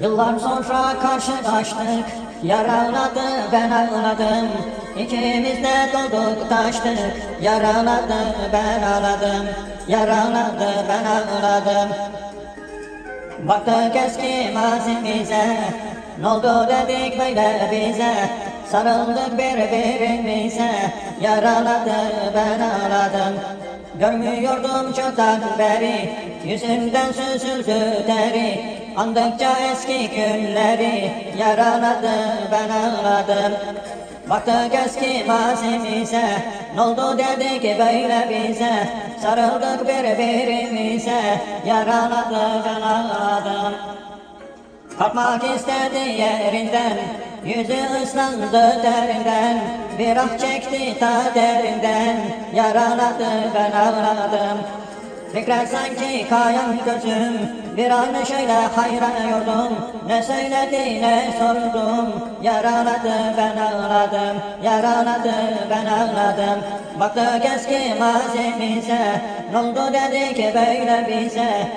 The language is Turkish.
Yıllar sonra karşılaştık, yaraladı ben ağladım. İkimiz de dolduk taştık, yaraladı ben ağladım. Yaraladı ben ağladım. Baktık eski mazimize, n'oldu dedik böyle bize. Sarıldık birbirimize, yaraladı ben ağladım. Görmüyordum çoktan beri, yüzümden süzüldü deri. Andıkça eski günleri, yaraladı ben ağladım. Baktık eski mazimize, n'oldu dedik böyle bize. Sarıldık birbirimize, yaraladı ben ağladım. Kalkmak istedi yerinden, yüzü ıslandı derinden. Bir ah çekti ta derinden, yaraladı ben ağladım. Fikret sanki kayan gözüm, bir an şöyle hayranıyordum. Ne söyledi ne sordum, yaraladı ben ağladım. Yaraladı ben ağladım. Baktık eski mazimize, n'oldu dedik böyle bize.